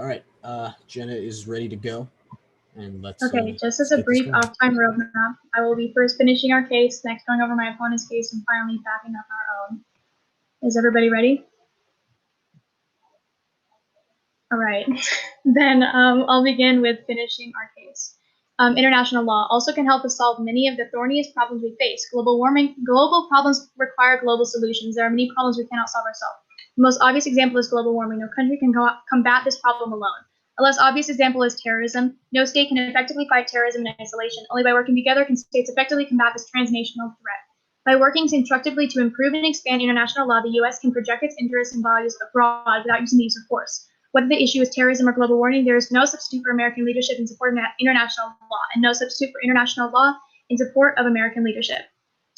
All right, Jenna is ready to go, and Okay, just as let's a get this brief going. off-time roadmap, I will be first finishing our case, next going over my opponent's case, and finally backing up our own. Is everybody ready? All right, then I'll begin with finishing our case. International law also can help us solve many of the thorniest problems we face. Global problems require global solutions. There are many problems we cannot solve ourselves. The most obvious example is global warming. No country can combat this problem alone. A less obvious example is terrorism. No state can effectively fight terrorism in isolation. Only by working together can states effectively combat this transnational threat. By working constructively to improve and expand international law, the U.S. can project its interests and values abroad without using the use of force. Whether the issue is terrorism or global warming, there is no substitute for American leadership in support of international law, and no substitute for international law in support of American leadership.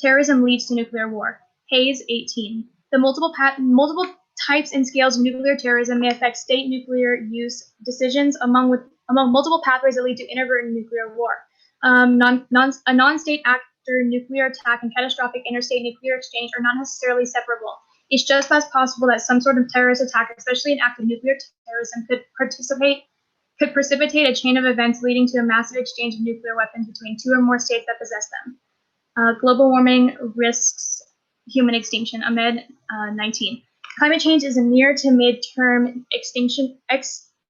Terrorism leads to nuclear war. Hayes, 18. The multiple types and scales of nuclear terrorism may affect state nuclear use decisions among multiple pathways that lead to inadvertent nuclear war. A non-state actor nuclear attack and catastrophic interstate nuclear exchange are not necessarily separable. It's just as possible that some sort of terrorist attack, especially an act of nuclear terrorism, could precipitate a chain of events leading to a massive exchange of nuclear weapons between two or more states that possess them. Global warming risks human extinction. Ahmed, 19. Climate change is a near to mid-term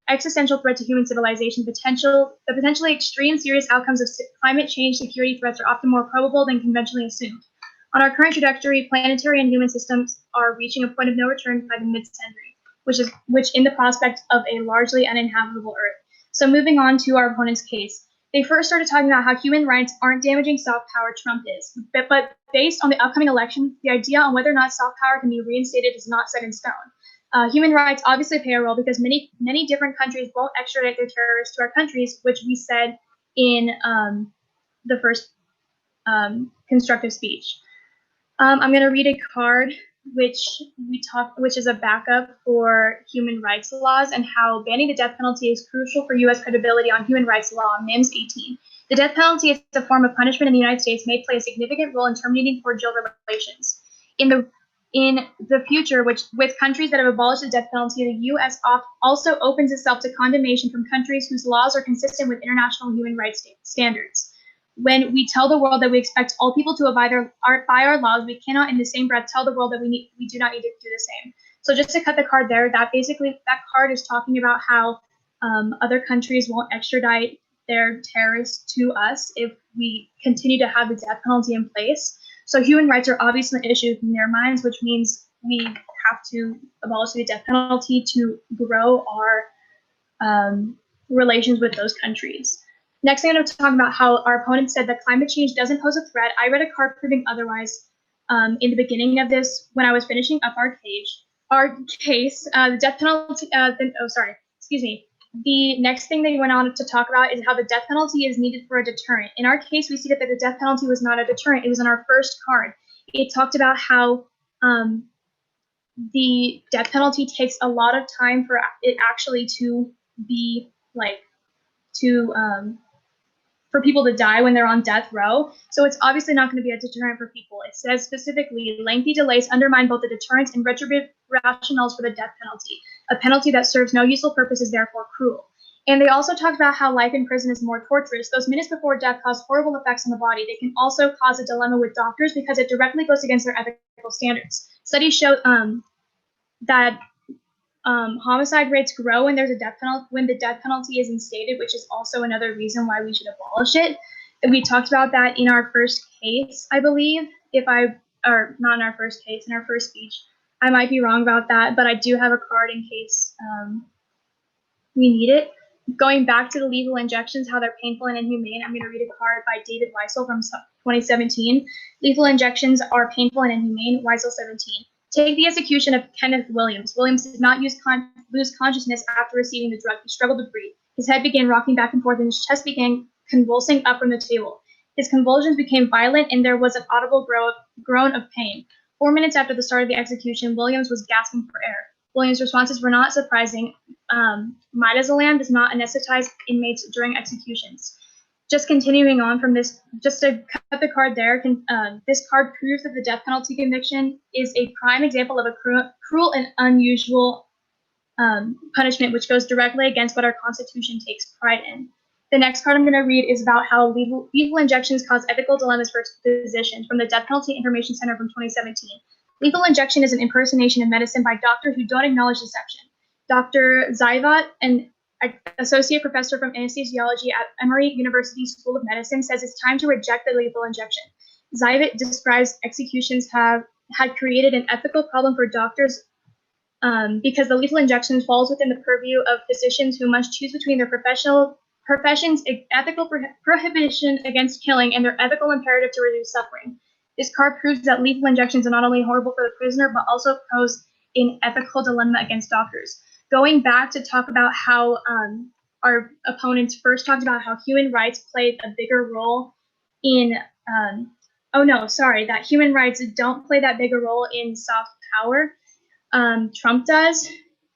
existential threat to human civilization. The potentially extreme serious outcomes of climate change security threats are often more probable than conventionally assumed. On our current trajectory, planetary and human systems are reaching a point of no return by the mid-century, which in the prospect of a largely uninhabitable Earth. So moving on to our opponent's case. They first started talking about how human rights aren't damaging soft power, Trump is. But based on the upcoming election, the idea on whether or not soft power can be reinstated is not set in stone. Human rights obviously play a role because many different countries won't extradite their terrorists to our countries, which we said in the first constructive speech. I'm going to read a card which is a backup for human rights laws and how banning the death penalty is crucial for U.S. credibility on human rights law. MIMS 18. The death penalty is a form of punishment in the United States may play a significant role in terminating cordial relations. In the future, with countries that have abolished the death penalty, the U.S. also opens itself to condemnation from countries whose laws are consistent with international human rights standards. When we tell the world that we expect all people to abide by our laws, we cannot in the same breath tell the world that we do not need to do the same. So just to cut the card there, that card is talking about how other countries won't extradite their terrorists to us if we continue to have the death penalty in place. So human rights are obviously an issue in their minds, which means we have to abolish the death penalty to grow our relations with those countries. Next, I'm going to talk about how our opponent said that climate change doesn't pose a threat. I read a card proving otherwise in the beginning of this when I was finishing up our case. The death penalty, The next thing they went on to talk about is how the death penalty is needed for a deterrent. In our case, we see that the death penalty was not a deterrent. It was in our first card. It talked about how the death penalty takes a lot of time for it actually to be for people to die when they're on death row. So it's obviously not going to be a deterrent for people. It says specifically, lengthy delays undermine both the deterrence and retributive rationales for the death penalty. A penalty that serves no useful purpose is therefore cruel. And they also talked about how life in prison is more torturous. Those minutes before death cause horrible effects on the body. They can also cause a dilemma with doctors because it directly goes against their ethical standards. Studies show that homicide rates grow when there's a death penalty, when the death penalty is instated, which is also another reason why we should abolish it. And we talked about that in our first case, I believe, or not in our first case, in our first speech. I might be wrong about that, but I do have a card in case we need it. Going back to the lethal injections, how they're painful and inhumane, I'm going to read a card by David Weissel from 2017. Lethal injections are painful and inhumane, Weissel 17. Take the execution of Kenneth Williams. Williams did not lose consciousness after receiving the drug. He struggled to breathe. His head began rocking back and forth, and his chest began convulsing up from the table. His convulsions became violent, and there was an audible groan of pain. 4 minutes after the start of the execution, Williams was gasping for air. Williams' responses were not surprising. Midazolam does not anesthetize inmates during executions. Just continuing on from this, just to cut the card there, this card proves that the death penalty conviction is a prime example of a cruel and unusual punishment, which goes directly against what our Constitution takes pride in. The next part I'm going to read is about how lethal injections cause ethical dilemmas for physicians from the Death Penalty Information Center from 2017. Lethal injection is an impersonation of medicine by doctors who don't acknowledge deception. Dr. Zaivat, an associate professor from anesthesiology at Emory University School of Medicine, says it's time to reject the lethal injection. Zaivat describes executions had created an ethical problem for doctors because the lethal injection falls within the purview of physicians who must choose between their profession's ethical prohibition against killing and their ethical imperative to reduce suffering. This card proves that lethal injections are not only horrible for the prisoner, but also pose an ethical dilemma against doctors. Going back to talk about how our opponents first talked about how human rights played a bigger role in, that human rights don't play that big a role in soft power. Trump does.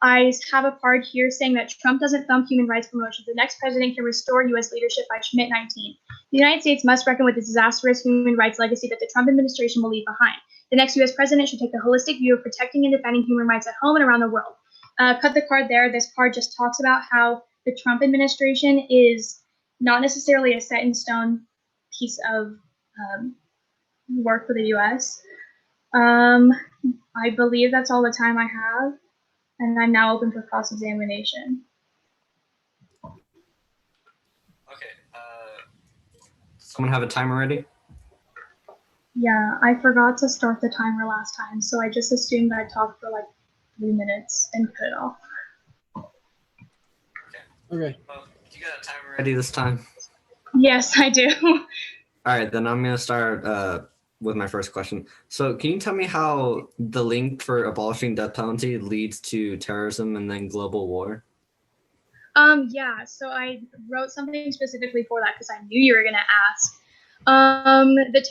I have a card here saying that Trump doesn't thump human rights promotions. The next president can restore U.S. leadership by Schmidt 19. The United States must reckon with the disastrous human rights legacy that the Trump administration will leave behind. The next U.S. president should take a holistic view of protecting and defending human rights at home and around the world. Cut the card there. This card just talks about how the Trump administration is not necessarily a set in stone piece of work for the U.S. I believe that's all the time I have, and I'm now open for cross-examination. Okay. Someone have a timer ready? Yeah, I forgot to start the timer last time, so I just assumed I'd talk for like 3 minutes and cut it off. Okay. Well, you got a timer ready this time? Yes, I do. All right, then I'm going to start with my first question. So can you tell me how the link for abolishing death penalty leads to terrorism and then global war? Yeah, so I wrote something specifically for that because I knew you were going to ask. The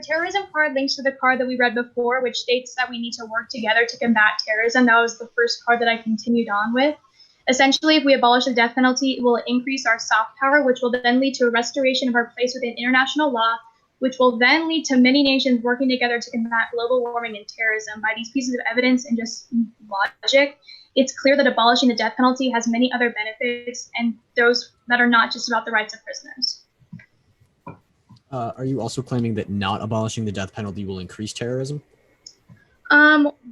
terrorism card links to the card that we read before, which states that we need to work together to combat terrorism. That was the first card that I continued on with. Essentially, if we abolish the death penalty, it will increase our soft power, which will then lead to a restoration of our place within international law, which will then lead to many nations working together to combat global warming and terrorism. By these pieces of evidence and just logic, it's clear that abolishing the death penalty has many other benefits, and those that are not just about the rights of prisoners. Are you also claiming that not abolishing the death penalty will increase terrorism?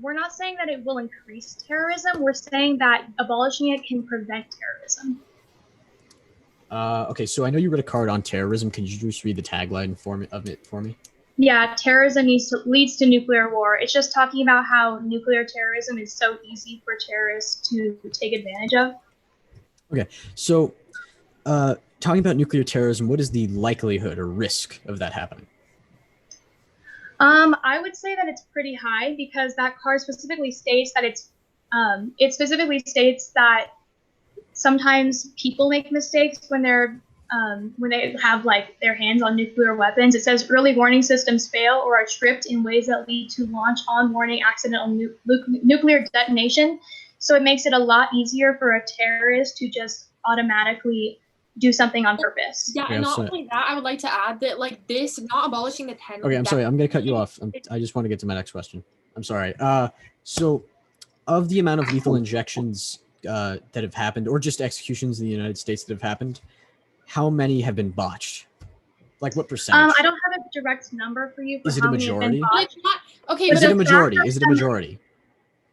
We're not saying that it will increase terrorism. We're saying that abolishing it can prevent terrorism. Okay, so I know you read a card on terrorism. Can you just read the tagline of it for me? Yeah, terrorism leads to nuclear war. It's just talking about how nuclear terrorism is so easy for terrorists to take advantage of. Okay, so talking about nuclear terrorism, what is the likelihood or risk of that happening? I would say that it's pretty high because that card specifically states that it specifically states that sometimes people make mistakes when they have like their hands on nuclear weapons. It says early warning systems fail or are tripped in ways that lead to launch on warning accidental nuclear detonation. So it makes it a lot easier for a terrorist to just automatically do something on purpose. Yeah, and not only that, I would like to add that like this, not abolishing the penalty. Okay, I'm sorry, I'm going to cut you off. I just want to get to my next question. I'm sorry. So of the amount of lethal injections that have happened, or just executions in the United States that have happened, how many have been botched? Like what percentage? I don't have a direct number for you. Is it a majority? Okay, is it a majority? Is it a majority?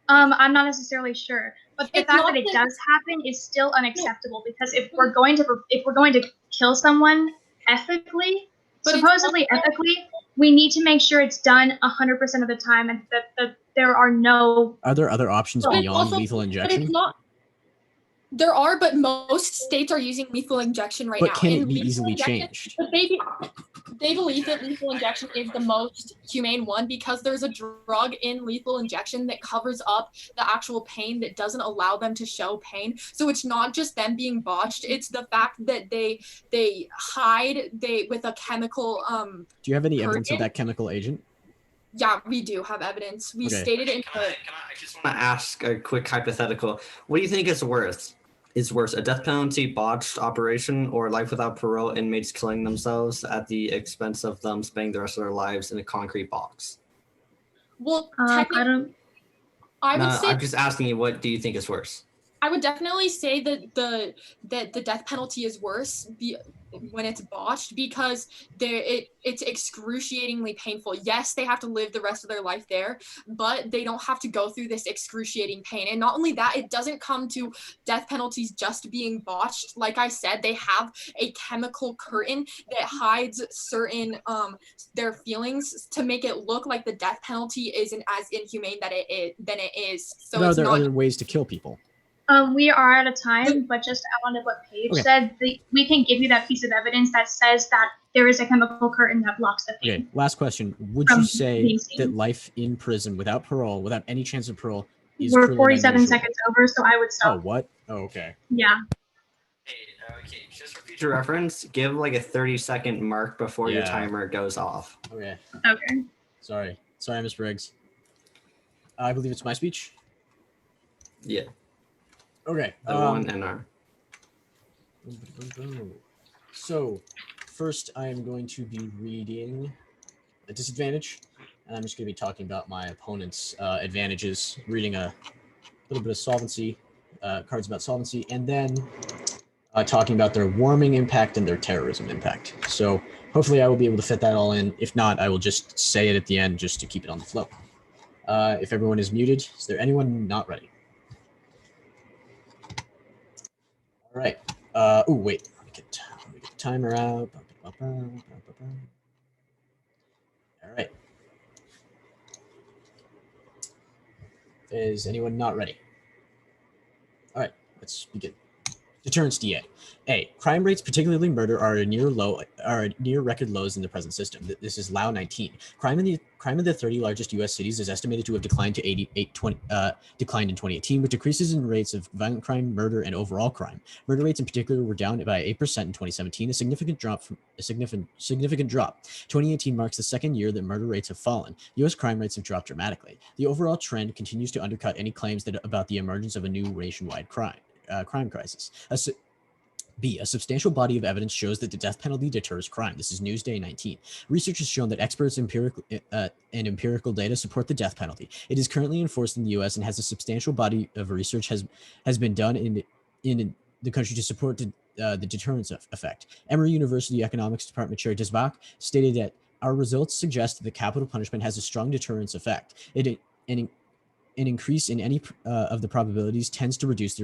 I'm not necessarily sure, but the fact that it does happen is still unacceptable because if we're going to kill someone ethically, supposedly ethically, we need to make sure it's done 100% of the time, and that there are no. Are there other options beyond lethal injection? But it's not. There are, but most states are using lethal injection right now. But can it be easily changed? But they believe that lethal injection is the most humane one because there's a drug in lethal injection that covers up the actual pain that doesn't allow them to show pain. So it's not just them being botched, it's the fact that they hide with a chemical Do you have any evidence of that chemical agent? Yeah, we do have evidence. We stated it in I just want to ask a quick hypothetical. What do you think is worse? Is worse a death penalty botched operation or life without parole inmates killing themselves at the expense of them spending the rest of their lives in a concrete box? Well, I don't. I would say I'm just asking you, what do you think is worse? I would definitely say that the death penalty is worse when it's botched, because it's excruciatingly painful. Yes, they have to live the rest of their life there, but they don't have to go through this excruciating pain. And not only that, it doesn't come to death penalties just being botched. Like I said, they have a chemical curtain that hides certain their feelings to make it look like the death penalty isn't as inhumane than it is. So But are it's there not. other ways to kill people? We are out of time, but just to add on to what Paige Okay. said, we can give you that piece of evidence that says that there is a chemical curtain that blocks the pain. Okay, last question. Would From you say being seen. that life in prison without parole, without any chance of parole, is We're cruel and 47 unusual? seconds over, so I would Oh, stop. what? Oh, okay. Yeah. Okay, just for future reference, give like a 30-second mark before your Yeah. timer goes off. Okay. Okay. Sorry, Miss Briggs. I believe it's my speech. Yeah, Okay. the one NR. So, first I am going to be reading a disadvantage, and I'm just going to be talking about my opponent's advantages, reading a little bit of solvency, cards about solvency, and then talking about their warming impact and their terrorism impact. So, hopefully I will be able to fit that all in. If not, I will just say it at the end just to keep it on the flow. If everyone is muted, is there anyone not ready? All right. Oh, wait. Let me get the timer out. All right. Is anyone not ready? All right. Let's begin. Deterrence DA. A. Crime rates, particularly murder, are near record lows in the present system. This is Lao 19. Crime in the 30 largest U.S. cities is estimated to have declined to 88.20 declined in 2018, with decreases in rates of violent crime, murder, and overall crime. Murder rates in particular were down by 8% in 2017, a significant drop. 2018 marks the second year that murder rates have fallen. U.S. crime rates have dropped dramatically. The overall trend continues to undercut any claims about the emergence of a new nationwide crime crisis. B. A substantial body of evidence shows that the death penalty deters crime. This is Newsday 19. Research has shown that experts and empirical data support the death penalty. It is currently enforced in the U.S. and has a substantial body of research has been done in the country to support the deterrence effect. Emory University Economics Department Chair Desbach stated that our results suggest that the capital punishment has a strong deterrence effect. An increase in any of the probabilities tends to reduce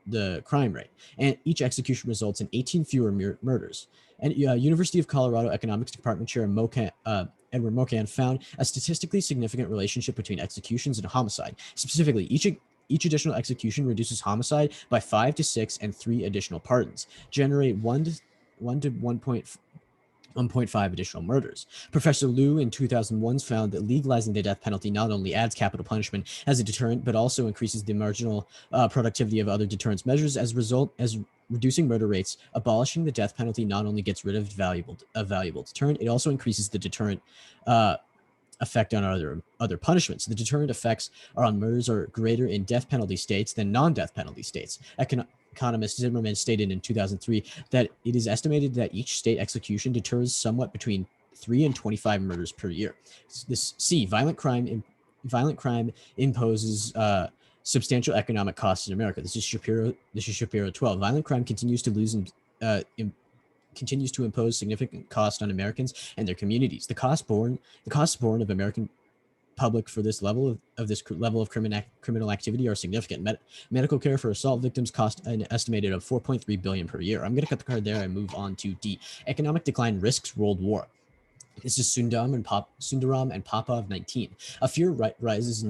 the crime rate, and each execution results in 18 fewer murders. And University of Colorado Economics Department Chair Edward Mocan found a statistically significant relationship between executions and homicide. Specifically, each additional execution reduces homicide by 5 to 6, and 3 additional pardons generate 1 to 1.5 additional murders. Professor Liu in 2001 found that legalizing the death penalty not only adds capital punishment as a deterrent, but also increases the marginal productivity of other deterrence measures. As a result, as reducing murder rates, abolishing the death penalty not only gets rid of a valuable deterrent, it also increases the deterrent effect on other punishments. The deterrent effects on murders are greater in death penalty states than non-death penalty states. Economist Zimmerman stated in 2003 that it is estimated that each state execution deters somewhat between 3 and 25 murders per year. This C. Violent crime imposes substantial economic costs in America. This is Shapiro 12. Violent crime continues to impose significant cost on Americans and their communities. The costs borne of American public for this level of criminal activity are significant. Medical care for assault victims cost an estimated of $4.3 billion per year. I'm going to cut the card there and move on to D. Economic decline risks world war. This is Sundaram and Popov 19. A fear rises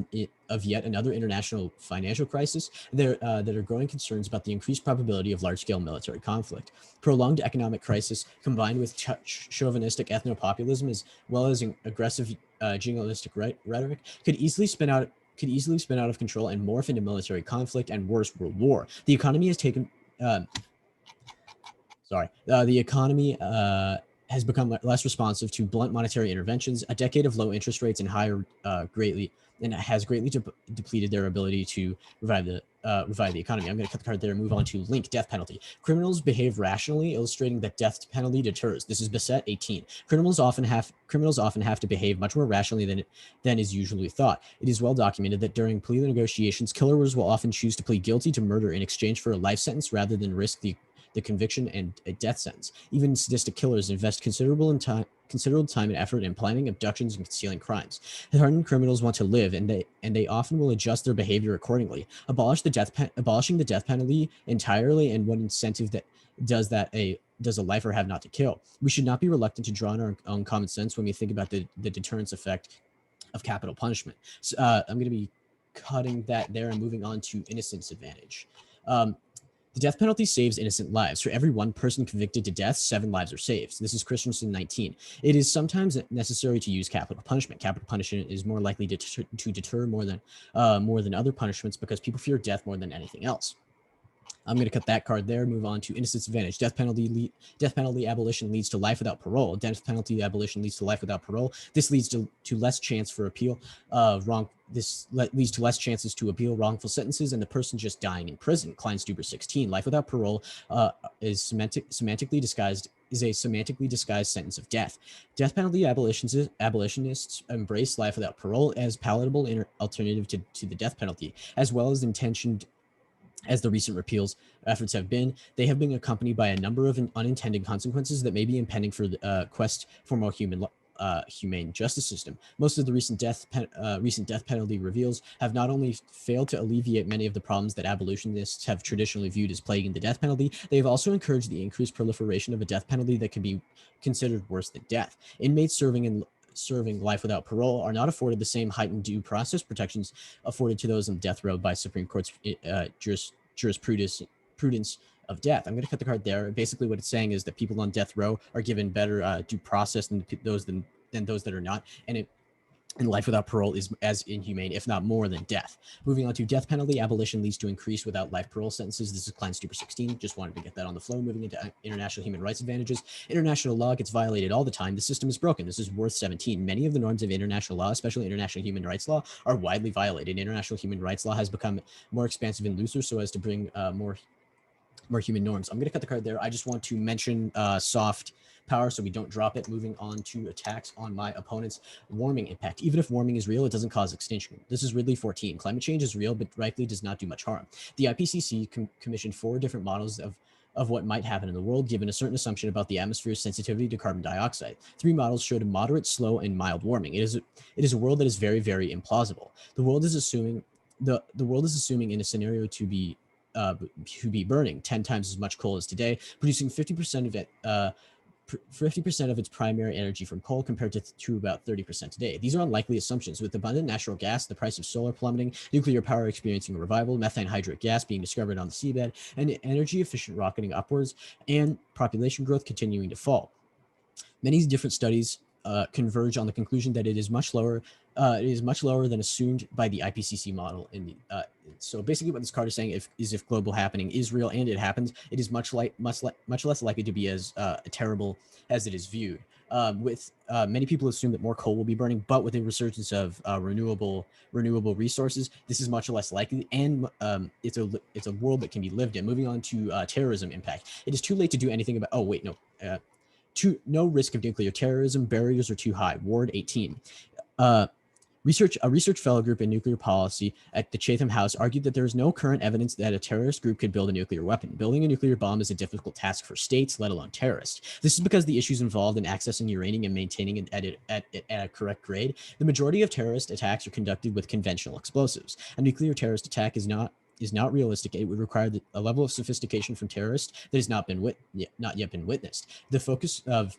of yet another international financial crisis that are growing concerns about the increased probability of large-scale military conflict. Prolonged economic crisis combined with chauvinistic ethnopopulism as well as aggressive jingoistic rhetoric could easily spin out of control and morph into military conflict and worse, world war. The economy has taken has become less responsive to blunt monetary interventions. A decade of low interest rates and has greatly depleted their ability to revive the revive the economy. I'm going to cut the card there and move on to link death penalty. Criminals behave rationally, illustrating that death penalty deters. This is Beset 18. Criminals often have to behave much more rationally than is usually thought. It is well documented that during plea negotiations, killers will often choose to plead guilty to murder in exchange for a life sentence rather than risk the conviction and a death sentence. Even sadistic killers invest considerable time and effort in planning abductions and concealing crimes. Hardened criminals want to live, and they often will adjust their behavior accordingly. Abolishing the death penalty entirely, and what incentive that does a lifer have not to kill? We should not be reluctant to draw on our own common sense when we think about the deterrence effect of capital punishment. So, I'm going to be cutting that there and moving on to innocence advantage. The death penalty saves innocent lives. For every one person convicted to death, 7 lives are saved. This is Christensen 19. It is sometimes necessary to use capital punishment. Capital punishment is more likely to deter more than other punishments because people fear death more than anything else. I'm going to cut that card there. Move on to innocence advantage. Death penalty abolition leads to life without parole. Death penalty abolition leads to life without parole. This leads to less chance for appeal. This leads to less chances to appeal wrongful sentences and the person just dying in prison. Klein-Stuber 16. Life without parole is semantically disguised sentence of death. Death penalty abolitionists embrace life without parole as palatable alternative to the death penalty, as well as intentioned as the recent repeals efforts have been. They have been accompanied by a number of unintended consequences that may be impending for the quest for more humane justice system. Most of the recent death penalty reveals have not only failed to alleviate many of the problems that abolitionists have traditionally viewed as plaguing the death penalty, they have also encouraged the increased proliferation of a death penalty that can be considered worse than death. Inmates serving life without parole are not afforded the same heightened due process protections afforded to those on death row by Supreme Court's jurisprudence of death. I'm going to cut the card there. Basically, what it's saying is that people on death row are given better due process than those that are not, and life without parole is as inhumane, if not more, than death. Moving on to death penalty abolition leads to increased without life parole sentences. This is Klein-Stuber 16. Just wanted to get that on the flow. Moving into international human rights advantages. International law gets violated all the time. The system is broken. This is Worth 17. Many of the norms of international law, especially international human rights law, are widely violated. International human rights law has become more expansive and looser so as to bring more human norms. I'm going to cut the card there. I just want to mention soft power so we don't drop it. Moving on to attacks on my opponent's warming impact. Even if warming is real, it doesn't cause extinction. This is Ridley 14. Climate change is real, but likely does not do much harm. The IPCC commissioned 4 different models of what might happen in the world, given a certain assumption about the atmosphere's sensitivity to carbon dioxide. 3 models showed a moderate, slow, and mild warming. It is a world that is very, very implausible. The world is assuming in a scenario to be burning 10 times as much coal as today, producing 50% of it. 50% of its primary energy from coal compared to about 30% today. These are unlikely assumptions. With abundant natural gas, the price of solar plummeting, nuclear power experiencing a revival, methane hydrate gas being discovered on the seabed, and energy efficient rocketing upwards, and population growth continuing to fall. Many different studies converge on the conclusion that it is much lower. It is much lower than assumed by the IPCC model. So basically, what this card is saying is if global happening is real and it happens, it is much less likely to be as terrible as it is viewed. With many people assume that more coal will be burning, but with a resurgence of renewable resources, this is much less likely, and it's a world that can be lived in. Moving on to terrorism impact. It is too late to do anything about. Oh wait, no. No risk of nuclear terrorism. Barriers are too high. Ward 18. A research fellow group in nuclear policy at the Chatham House argued that there is no current evidence that a terrorist group could build a nuclear weapon. Building a nuclear bomb is a difficult task for states, let alone terrorists. This is because the issues involved in accessing uranium and maintaining it at a correct grade. The majority of terrorist attacks are conducted with conventional explosives. A nuclear terrorist attack is not realistic. It would require a level of sophistication from terrorists that has not yet been witnessed. The focus of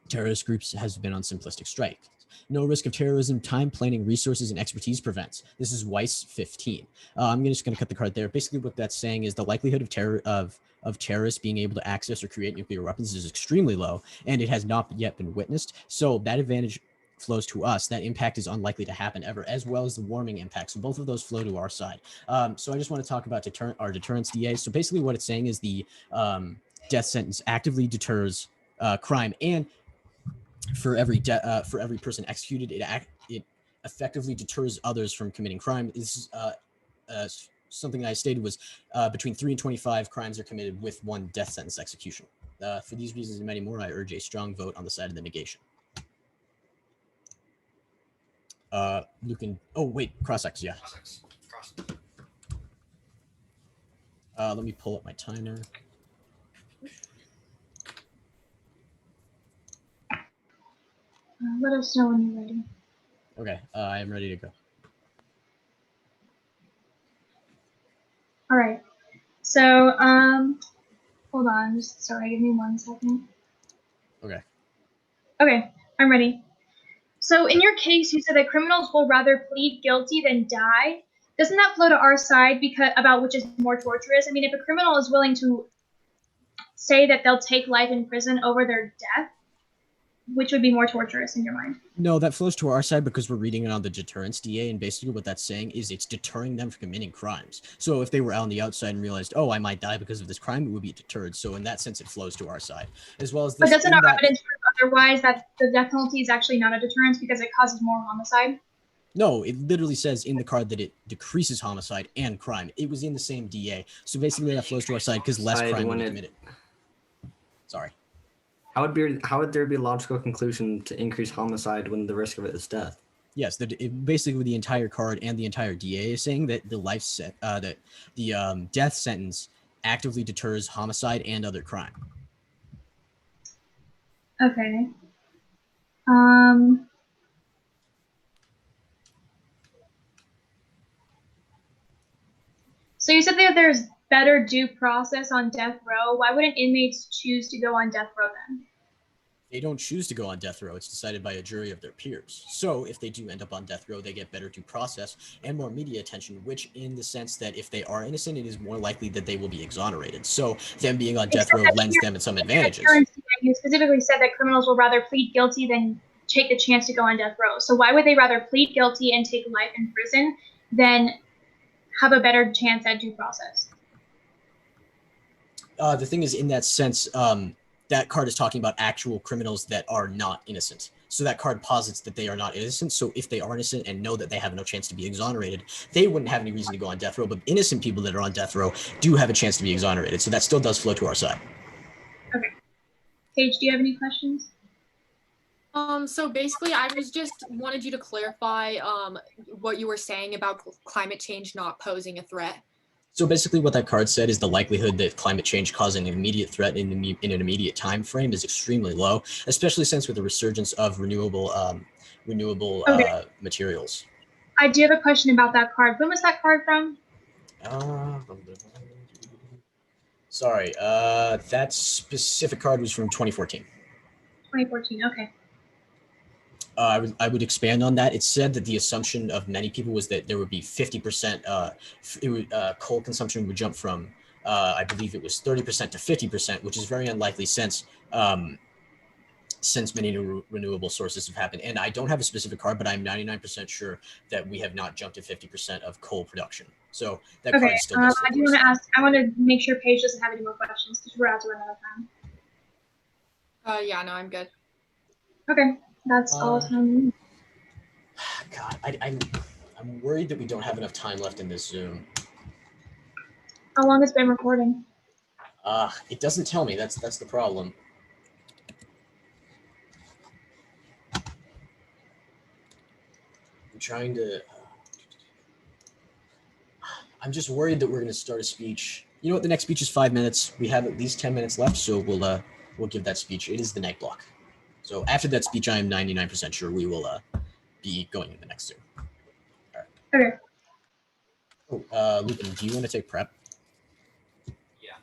terrorist groups has been on simplistic strikes. No risk of terrorism, time, planning, resources, and expertise prevents. This is Weiss 15. I'm just going to cut the card there. Basically, what that's saying is the likelihood of terrorists being able to access or create nuclear weapons is extremely low, and it has not yet been witnessed. So that advantage flows to us. That impact is unlikely to happen ever, as well as the warming impact. So both of those flow to our side. So I just want to talk about our deterrence DA. So basically what it's saying is the death sentence actively deters crime, and for every person executed, it effectively deters others from committing crime. This is something I stated was between 3 and 25 crimes are committed with 1 death sentence execution. For these reasons and many more, I urge a strong vote on the side of the negation. Luken. Oh wait, cross-ex. Yeah. Let me pull up my timer. Let us know when you're ready. Okay, I am ready to go. All right. So, hold on. Just sorry. Give me 1 second. Okay. Okay, I'm ready. So, in your case, you said that criminals will rather plead guilty than die. Doesn't that flow to our side because about which is more torturous? I mean, if a criminal is willing to say that they'll take life in prison over their death, which would be more torturous in your mind? No, that flows to our side because we're reading it on the deterrence DA, and basically what that's saying is it's deterring them from committing crimes. So if they were out on the outside and realized, oh, I might die because of this crime, it would be deterred. So in that sense, it flows to our side, as well as this. But doesn't our that, evidence prove otherwise, that the death penalty is actually not a deterrence because it causes more homicide? No, it literally says in the card that it decreases homicide and crime. It was in the same DA. So basically that flows to our side because less crime would be committed. Sorry. How would there be a logical conclusion to increase homicide when the risk of it is death? Yes, basically the entire card and the entire DA is saying that the death sentence actively deters homicide and other crime. Okay. So you said that there's better due process on death row. Why wouldn't inmates choose to go on death row then? They don't choose to go on death row. It's decided by a jury of their peers. So if they do end up on death row, they get better due process and more media attention, which in the sense that if they are innocent, it is more likely that they will be exonerated. So them being on death row lends them some advantages. You specifically said that criminals will rather plead guilty than take the chance to go on death row. So why would they rather plead guilty and take life in prison than have a better chance at due process? The thing is, in that sense, that card is talking about actual criminals that are not innocent. So that card posits that they are not innocent. So if they are innocent and know that they have no chance to be exonerated, they wouldn't have any reason to go on death row. But innocent people that are on death row do have a chance to be exonerated. So that still does flow to our side. Okay. Paige, do you have any questions? So basically, I was just wanted you to clarify what you were saying about climate change not posing a threat. So basically what that card said is the likelihood that climate change causing an immediate threat in an immediate time frame is extremely low, especially since with the resurgence of renewable materials. I do have a question about that card. When was that card from? Sorry, that specific card was from 2014. 2014, okay. I would expand on that. It said that the assumption of many people was that there would be 50%. Coal consumption would jump from, I believe it was 30% to 50%, which is very unlikely since many new renewable sources have happened. And I don't have a specific card, but I'm 99% sure that we have not jumped to 50% of coal production. So that card is still. I do want to ask. I want to make sure Paige doesn't have any more questions because we're out to run out of time. Yeah, no, I'm good. Okay. That's all time. God, I'm worried that we don't have enough time left in this Zoom. How long has it been recording? It doesn't tell me. That's the problem. I'm trying to. I'm just worried that we're going to start a speech. You know what? The next speech is 5 minutes. We have at least 10 minutes left, so we'll give that speech. It is the night block. So after that speech, I am 99% sure we will be going in the next Zoom. All right. Okay. Oh, Luken, do you want to take prep? Yeah.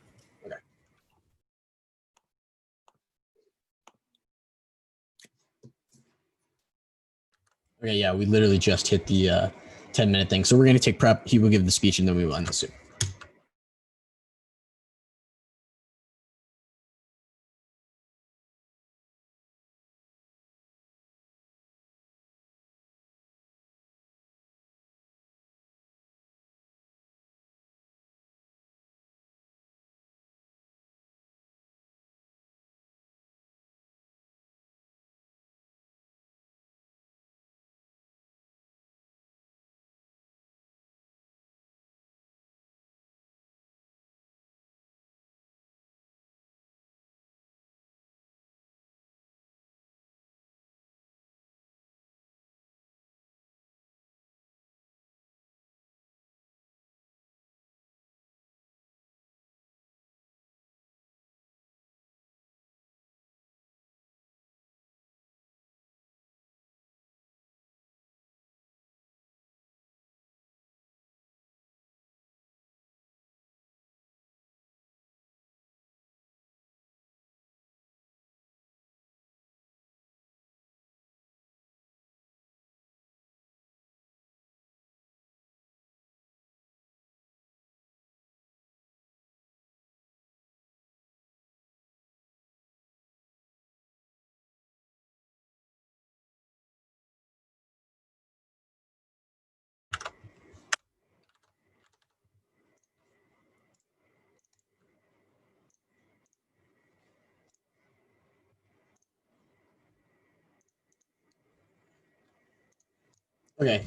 Okay. Okay, yeah, we literally just hit the 10-minute thing. So we're going to take prep. He will give the speech, and then we will end the Zoom. Okay.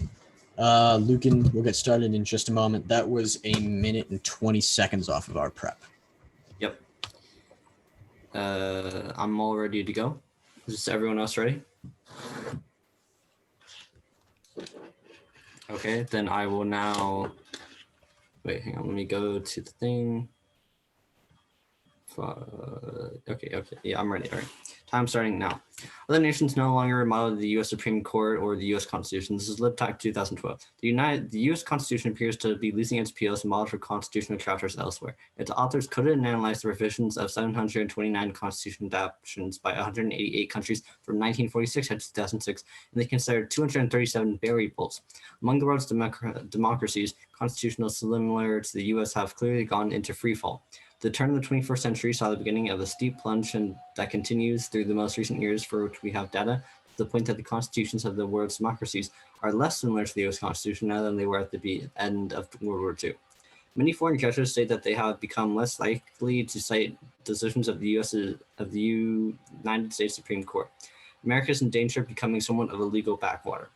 Luken, we'll get started in just a moment. That was 1 minute and 20 seconds off of our prep. Yep. I'm all ready to go. Is everyone else ready? Okay, then I will now. Wait, hang on. Let me go to the thing. Okay. Yeah, I'm ready. All right. Time starting now. Other nations no longer model the U.S. Supreme Court or the U.S. Constitution. This is LibTalk 2012. The U.S. Constitution appears to be losing its appeal as a model for constitutional chapters elsewhere. Its authors coded and analyzed the revisions of 729 constitution adoptions by 188 countries from 1946 to 2006, and they considered 237 variables. Among the world's democracies, constitutions similar to the U.S. have clearly gone into freefall. The turn of the 21st century saw the beginning of a steep plunge that continues through the most recent years for which we have data, to the point that the constitutions of the world's democracies are less similar to the US Constitution now than they were at the end of World War II. Many foreign judges say that they have become less likely to cite decisions of the United States Supreme Court. America is in danger of becoming somewhat of a legal backwater.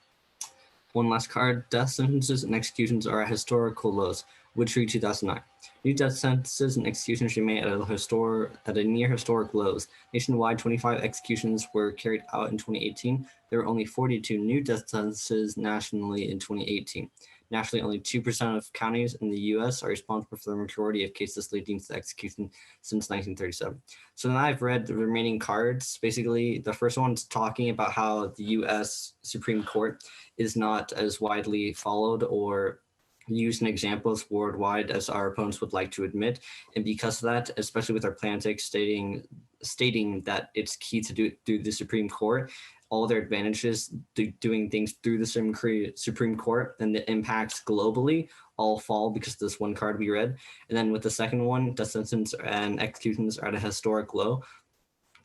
One last card: death sentences and executions are at historical lows. Woodtree 2009. New death sentences and executions remain at a near historic lows. Nationwide, 25 executions were carried out in 2018. There were only 42 new death sentences nationally in 2018. Nationally, only 2% of counties in the U.S. are responsible for the majority of cases leading to execution since 1937. So now I've read the remaining cards. Basically, the first one's talking about how the U.S. Supreme Court is not as widely followed or used in examples worldwide as our opponents would like to admit, and because of that, especially with our plan text stating that it's key to do through the Supreme Court, all their advantages doing things through the Supreme Court and the impacts globally all fall because of this one card we read. And then with the second one, death sentence and executions are at a historic low.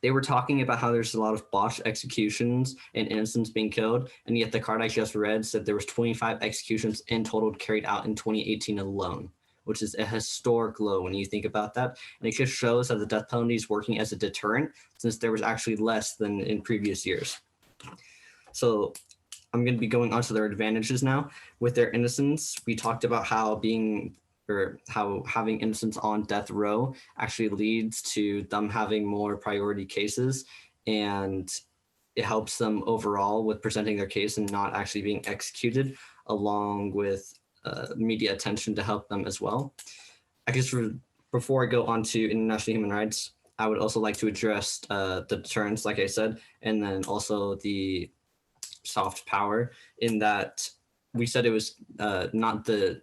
They were talking about how there's a lot of botched executions and innocents being killed, and yet the card I just read said there was 25 executions in total carried out in 2018 alone, which is a historic low when you think about that. And it just shows that the death penalty is working as a deterrent, since there was actually less than in previous years. So I'm going to be going on to their advantages now. With their innocence, we talked about how having innocents on death row actually leads to them having more priority cases, and it helps them overall with presenting their case and not actually being executed, along with media attention to help them as well. I guess before I go on to international human rights, I would also like to address the deterrence, like I said, and then also the soft power, in that we said it was not the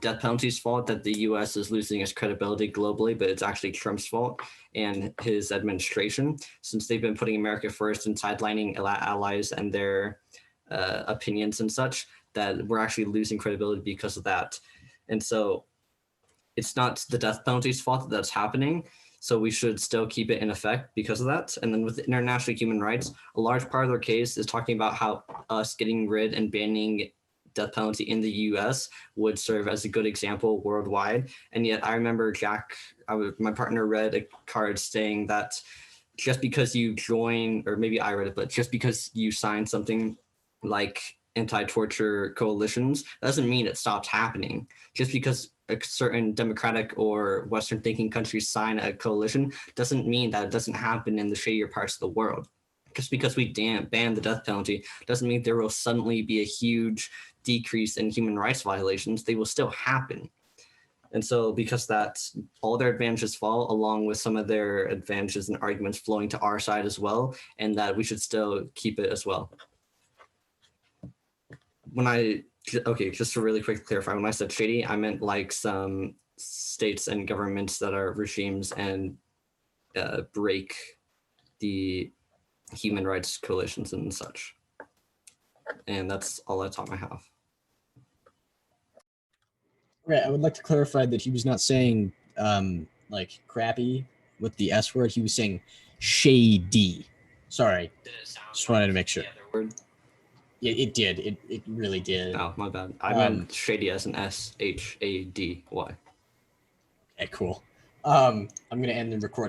death penalty's fault that the U.S. is losing its credibility globally, but it's actually Trump's fault and his administration, since they've been putting America first and sidelining allies and their opinions and such, that we're actually losing credibility because of that. And so it's not the death penalty's fault that that's happening. So we should still keep it in effect because of that. And then with international human rights, a large part of their case is talking about how us getting rid and banning death penalty in the US would serve as a good example worldwide. And yet I remember my partner read a card saying that just because you join, or maybe I read it, but just because you sign something like anti-torture coalitions doesn't mean it stops happening. Just because a certain democratic or Western thinking countries sign a coalition doesn't mean that it doesn't happen in the shadier parts of the world. Just because we ban the death penalty doesn't mean there will suddenly be a huge decrease in human rights violations. They will still happen. And so because that, all their advantages fall, along with some of their advantages and arguments flowing to our side as well, and that we should still keep it as well. Just to really quickly clarify, when I said shady, I meant like some states and governments that are regimes and break the human rights coalitions and such. And that's all the time I have. Right, I would like to clarify that he was not saying like crappy with the S word. He was saying shady. Sorry, just wanted to make sure. Word? Yeah, it did. It really did. Oh, my bad. I meant shady as an SHADY. Okay, cool. I'm gonna end the recording.